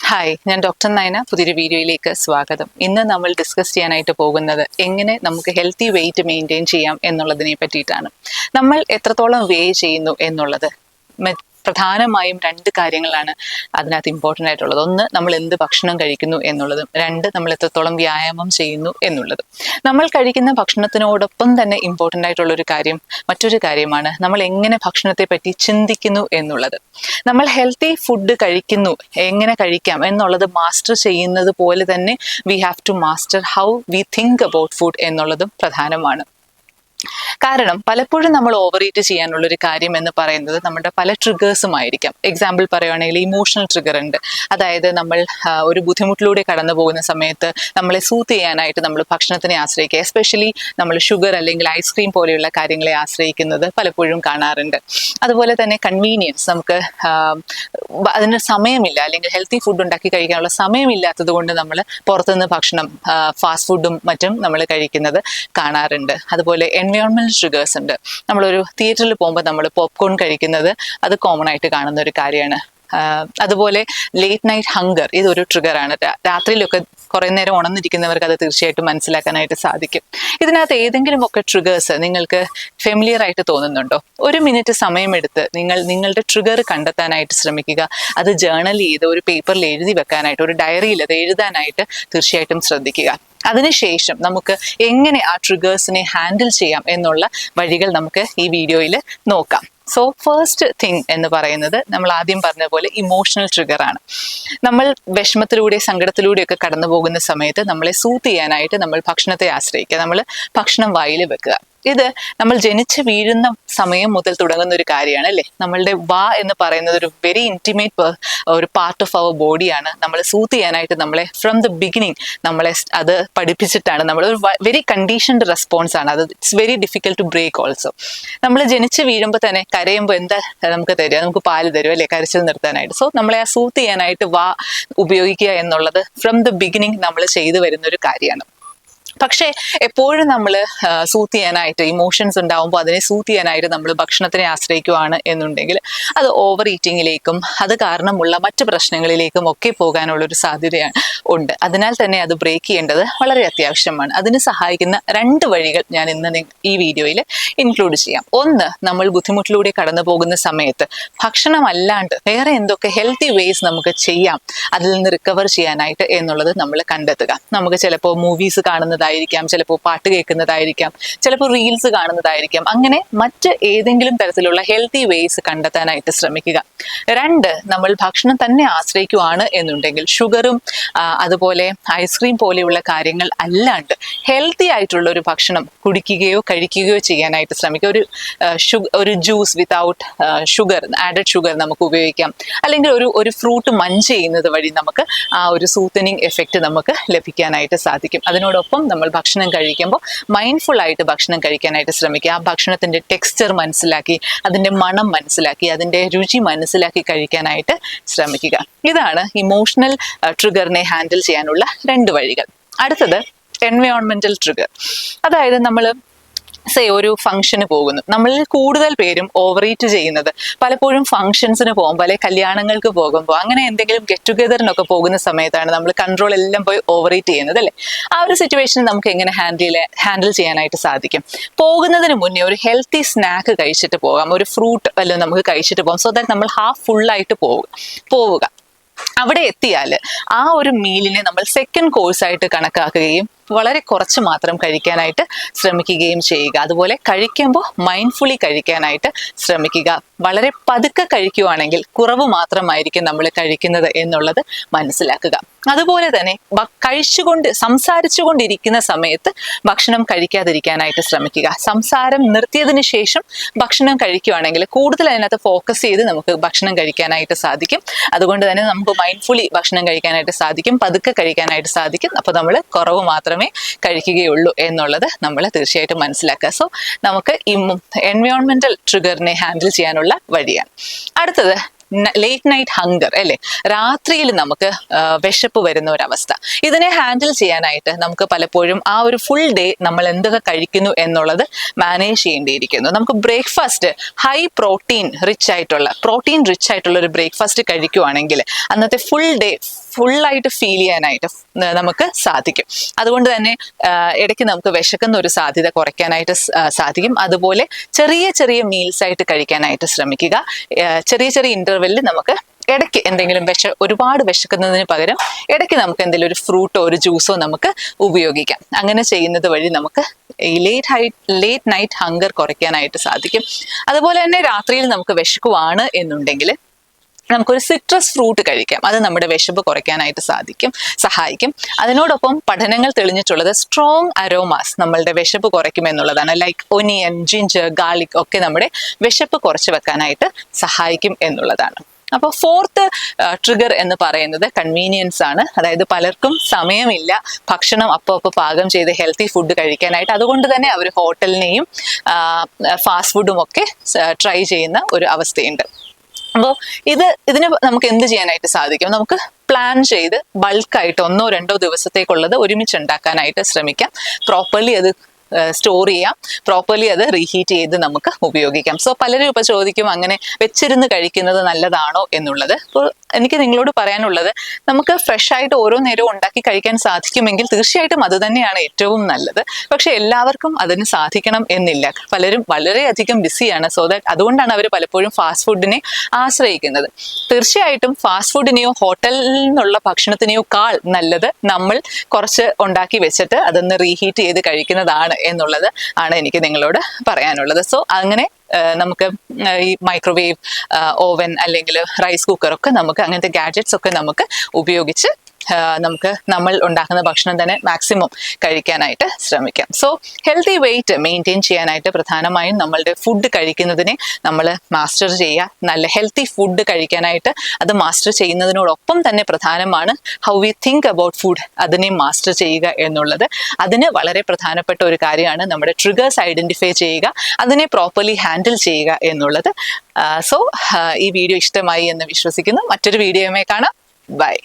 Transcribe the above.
Hi, ഞാൻ doctor Nayana. പുതിയൊരു വീഡിയോയിലേക്ക് സ്വാഗതം. ഇന്ന് നമ്മൾ ഡിസ്കസ് ചെയ്യാനായിട്ട് പോകുന്നത് എങ്ങനെ നമുക്ക് ഹെൽത്തി വെയിറ്റ് മെയിൻറ്റെയിൻ ചെയ്യാം എന്നുള്ളതിനെ പറ്റിയിട്ടാണ്. നമ്മൾ എത്രത്തോളം വേ ചെയ്യുന്നു എന്നുള്ളത് പ്രധാനമായും രണ്ട് കാര്യങ്ങളാണ് അതിനകത്ത് ഇമ്പോർട്ടൻ്റ് ആയിട്ടുള്ളത്. ഒന്ന്, നമ്മൾ എന്ത് ഭക്ഷണം കഴിക്കുന്നു എന്നുള്ളതും. രണ്ട്, നമ്മൾ എത്രത്തോളം വ്യായാമം ചെയ്യുന്നു എന്നുള്ളതും. നമ്മൾ കഴിക്കുന്ന ഭക്ഷണത്തിനോടൊപ്പം തന്നെ ഇമ്പോർട്ടൻ്റ് ആയിട്ടുള്ളൊരു കാര്യം, മറ്റൊരു കാര്യമാണ് നമ്മൾ എങ്ങനെ ഭക്ഷണത്തെ പറ്റി ചിന്തിക്കുന്നു എന്നുള്ളത്. നമ്മൾ ഹെൽത്തി ഫുഡ് കഴിക്കുന്നു, എങ്ങനെ കഴിക്കാം എന്നുള്ളത് മാസ്റ്റർ ചെയ്യുന്നത് പോലെ തന്നെ we have to master how we think about food എന്നുള്ളതും പ്രധാനമാണ്. കാരണം പലപ്പോഴും നമ്മൾ ഓവർ ഈറ്റ് ചെയ്യാനുള്ളൊരു കാര്യം എന്ന് പറയുന്നത് നമ്മുടെ പല ട്രിഗേഴ്സും ആയിരിക്കാം. എക്സാമ്പിൾ പറയുകയാണെങ്കിൽ ഇമോഷണൽ ട്രിഗർ ഉണ്ട്. അതായത് നമ്മൾ ഒരു ബുദ്ധിമുട്ടിലൂടെ കടന്നു പോകുന്ന സമയത്ത് നമ്മളെ സൂത്ത് ചെയ്യാനായിട്ട് നമ്മൾ ഭക്ഷണത്തിനെ ആശ്രയിക്കുക. എസ്പെഷ്യലി നമ്മൾ ഷുഗർ അല്ലെങ്കിൽ ഐസ്ക്രീം പോലെയുള്ള കാര്യങ്ങളെ ആശ്രയിക്കുന്നത് പലപ്പോഴും കാണാറുണ്ട്. അതുപോലെ തന്നെ കൺവീനിയൻസ്, നമുക്ക് അതിന് സമയമില്ല അല്ലെങ്കിൽ ഹെൽത്തി ഫുഡ് ഉണ്ടാക്കി കഴിക്കാനുള്ള സമയമില്ലാത്തത് കൊണ്ട് നമ്മൾ പുറത്തുനിന്ന് ഭക്ഷണം, ഫാസ്റ്റ് ഫുഡും മറ്റും നമ്മൾ കഴിക്കുന്നത് കാണാറുണ്ട്. അതുപോലെ എൻവയോൺമെന്റൽ ട്രിഗേഴ്സ് ഉണ്ട്. നമ്മളൊരു തിയേറ്ററിൽ പോകുമ്പോൾ നമ്മൾ പോപ്കോൺ കഴിക്കുന്നത് അത് കോമൺ ആയിട്ട് കാണുന്ന ഒരു കാര്യമാണ്. അതുപോലെ ലേറ്റ് നൈറ്റ് ഹങ്കർ, ഇതൊരു ട്രിഗറാണ്. രാത്രിയിലൊക്കെ കുറേ നേരം ഉണർന്നിരിക്കുന്നവർക്ക് അത് തീർച്ചയായിട്ടും മനസ്സിലാക്കാനായിട്ട് സാധിക്കും. ഇതിനകത്ത് ഏതെങ്കിലും ഒക്കെ ട്രിഗേഴ്സ് നിങ്ങൾക്ക് ഫെമിലിയർ ആയിട്ട് തോന്നുന്നുണ്ടോ? ഒരു മിനിറ്റ് സമയമെടുത്ത് നിങ്ങളുടെ ട്രിഗർ കണ്ടെത്താനായിട്ട് ശ്രമിക്കുക. അത് ജേർണൽ ചെയ്ത് ഒരു പേപ്പറിൽ എഴുതി വെക്കാനായിട്ട്, ഒരു ഡയറിയിൽ അത് എഴുതാനായിട്ട് തീർച്ചയായിട്ടും ശ്രദ്ധിക്കുക. അതിനുശേഷം നമുക്ക് എങ്ങനെ ആ ട്രിഗേഴ്സിനെ ഹാൻഡിൽ ചെയ്യാം എന്നുള്ള വഴികൾ നമുക്ക് ഈ വീഡിയോയിൽ നോക്കാം. സോ ഫസ്റ്റ് തിങ് എന്ന് പറയുന്നത്, നമ്മൾ ആദ്യം പറഞ്ഞ പോലെ ഇമോഷണൽ ട്രിഗറാണ്. നമ്മൾ വിഷമത്തിലൂടെ സങ്കടത്തിലൂടെയൊക്കെ കടന്നു പോകുന്ന സമയത്ത് നമ്മളെ സൂത്ത് ചെയ്യാനായിട്ട് നമ്മൾ ഭക്ഷണത്തെ ആശ്രയിക്കുക. നമ്മൾ ഭക്ഷണം വായിൽ വെക്കുക. ഇത് നമ്മൾ ജനിച്ച് വീഴുന്ന സമയം മുതൽ തുടങ്ങുന്ന ഒരു കാര്യമാണ്, അല്ലേ? നമ്മളുടെ വാ എന്ന് പറയുന്നത് ഒരു വെരി ഇൻറ്റിമേറ്റ് ഒരു പാർട്ട് ഓഫ് അവർ ബോഡിയാണ്. നമ്മൾ സൂത്ത് ചെയ്യാനായിട്ട് നമ്മളെ ഫ്രം ദ ബിഗിനിങ് നമ്മളെ അത് പഠിപ്പിച്ചിട്ടാണ്. നമ്മൾ ഒരു വെരി കണ്ടീഷൻഡ് റെസ്പോൺസ് ആണ് അത്. It's very difficult to break also. നമ്മൾ ജനിച്ച് വീഴുമ്പോൾ തന്നെ കരയുമ്പോൾ എന്താ നമുക്ക് തരിക? നമുക്ക് പാല് തരും, അല്ലേ? കരച്ചിൽ നിർത്താനായിട്ട്. സോ നമ്മളെ ആ സൂത്ത് ചെയ്യാനായിട്ട് വാ ഉപയോഗിക്കുക എന്നുള്ളത് ഫ്രം ദ ബിഗിനിങ് നമ്മൾ ചെയ്തു വരുന്നൊരു കാര്യമാണ്. പക്ഷേ എപ്പോഴും നമ്മൾ സൂത്ത് ചെയ്യാനായിട്ട്, ഇമോഷൻസ് ഉണ്ടാവുമ്പോൾ അതിനെ സൂത്ത് ചെയ്യാനായിട്ട് നമ്മൾ ഭക്ഷണത്തിനെ ആശ്രയിക്കുകയാണ് എന്നുണ്ടെങ്കിൽ അത് ഓവർ ഈറ്റിങ്ങിലേക്കും അത് കാരണമുള്ള മറ്റ് പ്രശ്നങ്ങളിലേക്കും ഒക്കെ പോകാനുള്ളൊരു സാധ്യതയാണ് ഉണ്ട്. അതിനാൽ തന്നെ അത് ബ്രേക്ക് ചെയ്യേണ്ടത് വളരെ അത്യാവശ്യമാണ്. അതിന് സഹായിക്കുന്ന രണ്ട് വഴികൾ ഞാൻ ഇന്ന് ഈ വീഡിയോയിൽ ഇൻക്ലൂഡ് ചെയ്യാം. ഒന്ന്, നമ്മൾ ബുദ്ധിമുട്ടിലൂടെ കടന്നു പോകുന്ന സമയത്ത് ഭക്ഷണമല്ലാണ്ട് വേറെ എന്തൊക്കെ ഹെൽത്തി വേസ് നമുക്ക് ചെയ്യാം അതിൽ നിന്ന് റിക്കവർ ചെയ്യാനായിട്ട് എന്നുള്ളത് നമ്മൾ കണ്ടെത്തുക. നമുക്ക് ചിലപ്പോൾ മൂവീസ് കാണുന്നത് ായിരിക്കാം, ചിലപ്പോൾ പാട്ട് കേൾക്കുന്നതായിരിക്കാം, ചിലപ്പോൾ റീൽസ് കാണുന്നതായിരിക്കാം. അങ്ങനെ മറ്റ് ഏതെങ്കിലും തരത്തിലുള്ള ഹെൽത്തി വേസ് കണ്ടെത്താനായിട്ട് ശ്രമിക്കുക. രണ്ട്, നമ്മൾ ഭക്ഷണം തന്നെ ആശ്രയിക്കുകയാണ് എന്നുണ്ടെങ്കിൽ ഷുഗറും അതുപോലെ ഐസ്ക്രീം പോലെയുള്ള കാര്യങ്ങൾ അല്ലാണ്ട് ഹെൽത്തി ആയിട്ടുള്ള ഒരു ഭക്ഷണം കുടിക്കുകയോ കഴിക്കുകയോ ചെയ്യാനായിട്ട് ശ്രമിക്കുക. ഒരു juice without sugar, added sugar നമുക്ക് ഉപയോഗിക്കാം. അല്ലെങ്കിൽ ഒരു ഫ്രൂട്ട് മഞ്ച് ചെയ്യുന്നത് വഴി നമുക്ക് ആ ഒരു സൂത്തനിങ് എഫക്റ്റ് നമുക്ക് ലഭിക്കാനായിട്ട് സാധിക്കും. അതിനോടൊപ്പം നമ്മൾ ഭക്ഷണം കഴിക്കുമ്പോൾ മൈൻഡ്ഫുൾ ആയിട്ട് ഭക്ഷണം കഴിക്കാനായിട്ട് ശ്രമിക്കുക. ആ ഭക്ഷണത്തിൻ്റെ ടെക്സ്ചർ മനസ്സിലാക്കി, അതിൻ്റെ മണം മനസ്സിലാക്കി, അതിൻ്റെ രുചി മനസ്സിലാക്കി കഴിക്കാനായിട്ട് ശ്രമിക്കുക. ഇതാണ് ഇമോഷണൽ ട്രിഗറിനെ ഹാൻഡിൽ ചെയ്യാനുള്ള രണ്ട് വഴികൾ. അടുത്തത് എൻവയോൺമെന്റൽ ട്രിഗർ. അതായത് നമ്മൾ ഒരു ഫംഗ്ഷന് പോകുന്നു. നമ്മളിൽ കൂടുതൽ പേരും ഓവർ ഈറ്റ് ചെയ്യുന്നത് പലപ്പോഴും ഫംഗ്ഷൻസിന് പോകുമ്പോൾ, അല്ലെങ്കിൽ കല്യാണങ്ങൾക്ക് പോകുമ്പോൾ, അങ്ങനെ എന്തെങ്കിലും ഗെറ്റ് ടുഗദറിനൊക്കെ പോകുന്ന സമയത്താണ് നമ്മൾ കൺട്രോൾ എല്ലാം പോയി ഓവർ ഈറ്റ് ചെയ്യുന്നത്, അല്ലേ? ആ ഒരു സിറ്റുവേഷൻ നമുക്ക് എങ്ങനെ ഹാൻഡിൽ ചെയ്യാനായിട്ട് സാധിക്കും? പോകുന്നതിന് മുന്നേ ഒരു ഹെൽത്തി സ്നാക്ക് കഴിച്ചിട്ട് പോകാം. ഒരു ഫ്രൂട്ട് വല്ലതും നമുക്ക് കഴിച്ചിട്ട് പോകാം. സോ ദാറ്റ് നമ്മൾ ഹാഫ് ഫുള്ളായിട്ട് പോവുക. അവിടെ എത്തിയാൽ ആ ഒരു മീലിനെ നമ്മൾ സെക്കൻഡ് കോഴ്സായിട്ട് കണക്കാക്കുകയും വളരെ കുറച്ച് മാത്രം കഴിക്കാനായിട്ട് ശ്രമിക്കുകയും ചെയ്യുക. അതുപോലെ കഴിക്കുമ്പോൾ മൈൻഡ്ഫുള്ളി കഴിക്കാനായിട്ട് ശ്രമിക്കുക. വളരെ പതുക്കെ കഴിക്കുകയാണെങ്കിൽ കുറവ് മാത്രമായിരിക്കും നമ്മൾ കഴിക്കുന്നത് എന്നുള്ളത് മനസ്സിലാക്കുക. അതുപോലെ തന്നെ സംസാരിച്ചുകൊണ്ടിരിക്കുന്ന സമയത്ത് ഭക്ഷണം കഴിക്കാതിരിക്കാനായിട്ട് ശ്രമിക്കുക. സംസാരം നിർത്തിയതിന് ശേഷം ഭക്ഷണം കഴിക്കുകയാണെങ്കിൽ കൂടുതൽ അതിനകത്ത് ഫോക്കസ് ചെയ്ത് നമുക്ക് ഭക്ഷണം കഴിക്കാനായിട്ട് സാധിക്കും. അതുകൊണ്ട് തന്നെ നമുക്ക് മൈൻഡ്ഫുള്ളി ഭക്ഷണം കഴിക്കാനായിട്ട് സാധിക്കും, പതുക്കെ കഴിക്കാനായിട്ട് സാധിക്കും. അപ്പോൾ നമ്മൾ കുറവ് മാത്രമേ കഴിക്കുകയുള്ളൂ എന്നുള്ളത് നമ്മൾ തീർച്ചയായിട്ടും മനസ്സിലാക്കുക. സോ നമുക്ക് ഈ എൻവയോൺമെന്റൽ ട്രിഗറിനെ ഹാൻഡിൽ ചെയ്യാനുള്ള വഴിയാണ്. അടുത്തത് ലേറ്റ് നൈറ്റ് ഹങ്കർ, അല്ലേ? രാത്രിയിൽ നമുക്ക് വിശപ്പ് വരുന്ന ഒരവസ്ഥ. ഇതിനെ ഹാൻഡിൽ ചെയ്യാനായിട്ട് നമുക്ക് പലപ്പോഴും ആ ഒരു ഫുൾ ഡേ നമ്മൾ എന്തൊക്കെ കഴിക്കുന്നു എന്നുള്ളത് മാനേജ് ചെയ്യേണ്ടിയിരിക്കുന്നു. നമുക്ക് ബ്രേക്ക്ഫാസ്റ്റ് ഹൈ പ്രോട്ടീൻ റിച്ച് ആയിട്ടുള്ള ഒരു ബ്രേക്ക്ഫാസ്റ്റ് കഴിക്കുവാണെങ്കിൽ അന്നത്തെ ഫുൾ ഡേ ഫുള്ളായിട്ട് ഫീൽ ചെയ്യാനായിട്ട് നമുക്ക് സാധിക്കും. അതുകൊണ്ട് തന്നെ ഇടയ്ക്ക് നമുക്ക് വിശക്കുന്ന ഒരു സാധ്യത കുറയ്ക്കാനായിട്ട് സാധിക്കും. അതുപോലെ ചെറിയ ചെറിയ മീൽസ് ആയിട്ട് കഴിക്കാനായിട്ട് ശ്രമിക്കുക. ചെറിയ ചെറിയ ഇന്റർവെല്ലിൽ നമുക്ക് ഇടയ്ക്ക് എന്തെങ്കിലും ഒരുപാട് വിശക്കുന്നതിന് പകരം ഇടയ്ക്ക് നമുക്ക് എന്തെങ്കിലും ഒരു ഫ്രൂട്ടോ ഒരു ജ്യൂസോ നമുക്ക് ഉപയോഗിക്കാം. അങ്ങനെ ചെയ്യുന്നത് വഴി നമുക്ക് ഈ ലേറ്റ് നൈറ്റ് ഹങ്കർ കുറയ്ക്കാനായിട്ട് സാധിക്കും. അതുപോലെ തന്നെ രാത്രിയിൽ നമുക്ക് വിശക്കുവാണ് എന്നുണ്ടെങ്കിൽ നമുക്കൊരു സിട്രസ് ഫ്രൂട്ട് കഴിക്കാം. അത് നമ്മുടെ വിശപ്പ് കുറയ്ക്കാനായിട്ട് സഹായിക്കും. അതിനോടൊപ്പം പഠനങ്ങൾ തെളിഞ്ഞിട്ടുള്ളത് സ്ട്രോങ് അരോമാസ് നമ്മളുടെ വിശപ്പ് കുറയ്ക്കും എന്നുള്ളതാണ്. ലൈക്ക് ഒനിയൻ, ജിഞ്ചർ, ഗാർലിക് ഒക്കെ നമ്മുടെ വിശപ്പ് കുറച്ച് വെക്കാനായിട്ട് സഹായിക്കും എന്നുള്ളതാണ്. അപ്പോൾ ഫോർത്ത് ട്രിഗർ എന്ന് പറയുന്നത് കൺവീനിയൻസ് ആണ്. അതായത് പലർക്കും സമയമില്ല ഭക്ഷണം അപ്പോൾ പാകം ചെയ്ത് ഹെൽത്തി ഫുഡ് കഴിക്കാനായിട്ട്. അതുകൊണ്ട് തന്നെ അവർ ഹോട്ടലിനെയും ഫാസ്റ്റ് ഫുഡും ഒക്കെ ട്രൈ ചെയ്യുന്ന ഒരു അവസ്ഥയുണ്ട്. അപ്പോൾ ഇതിന് നമുക്ക് എന്ത് ചെയ്യാനായിട്ട് സാധിക്കും? നമുക്ക് പ്ലാൻ ചെയ്ത് ബൾക്കായിട്ട് 1-2 ദിവസത്തേക്കുള്ളത് ഒരുമിച്ച് ഉണ്ടാക്കാനായിട്ട് ശ്രമിക്കാം. പ്രോപ്പർലി അത് സ്റ്റോർ ചെയ്യാം, പ്രോപ്പർലി അത് റീഹീറ്റ് ചെയ്ത് നമുക്ക് ഉപയോഗിക്കാം. സോ പലരും ഇപ്പോൾ ചോദിക്കും അങ്ങനെ വെച്ചിരുന്ന് കഴിക്കുന്നത് നല്ലതാണോ എന്നുള്ളത്. അപ്പോൾ എനിക്ക് നിങ്ങളോട് പറയാനുള്ളത്, നമുക്ക് ഫ്രഷ് ആയിട്ട് ഓരോ നേരവും ഉണ്ടാക്കി കഴിക്കാൻ സാധിക്കുമെങ്കിൽ തീർച്ചയായിട്ടും അത് തന്നെയാണ് ഏറ്റവും നല്ലത്. പക്ഷെ എല്ലാവർക്കും അതിന് സാധിക്കണം എന്നില്ല. പലരും വളരെയധികം ബിസിയാണ്. സോ ദാറ്റ് അതുകൊണ്ടാണ് അവർ പലപ്പോഴും ഫാസ്റ്റ് ഫുഡിനെ ആശ്രയിക്കുന്നത്. തീർച്ചയായിട്ടും ഫാസ്റ്റ് ഫുഡിനെയോ ഹോട്ടലിൽ നിന്നുള്ള ഭക്ഷണത്തിനെയോ കാൾ നല്ലത് നമ്മൾ കുറച്ച് ഉണ്ടാക്കി വെച്ചിട്ട് അതൊന്ന് റീഹീറ്റ് ചെയ്ത് കഴിക്കുന്നതാണ് എന്നുള്ളത് ആണ് എനിക്ക് നിങ്ങളോട് പറയാനുള്ളത്. സോ അങ്ങനെ നമുക്ക് ഈ മൈക്രോവേവ് ഓവൻ അല്ലെങ്കിൽ റൈസ് കുക്കർ ഒക്കെ നമുക്ക് അങ്ങനത്തെ ഗാഡ്ജറ്റ്സ് ഒക്കെ നമുക്ക് ഉപയോഗിച്ച് നമ്മൾ ഉണ്ടാക്കുന്ന ഭക്ഷണം തന്നെ മാക്സിമം കഴിക്കാനായിട്ട് ശ്രമിക്കാം. സോ ഹെൽത്തി വെയിറ്റ് മെയിൻറ്റെയിൻ ചെയ്യാനായിട്ട് പ്രധാനമായും നമ്മളുടെ ഫുഡ് കഴിക്കുന്നതിനെ നമ്മൾ മാസ്റ്റർ ചെയ്യുക. നല്ല ഹെൽത്തി ഫുഡ് കഴിക്കാനായിട്ട് അത് മാസ്റ്റർ ചെയ്യുന്നതിനോടൊപ്പം തന്നെ പ്രധാനമാണ് how we think about food, അതിനെ മാസ്റ്റർ ചെയ്യുക എന്നുള്ളത്. അതിന് വളരെ പ്രധാനപ്പെട്ട ഒരു കാര്യമാണ് നമ്മുടെ ട്രിഗേഴ്സ് ഐഡന്റിഫൈ ചെയ്യുക, അതിനെ പ്രോപ്പർലി ഹാൻഡിൽ ചെയ്യുക എന്നുള്ളത്. സോ ഈ വീഡിയോ ഇഷ്ടമായി എന്ന് വിശ്വസിക്കുന്നു. മറ്റൊരു വീഡിയോയുമായി കാണാം. ബൈ.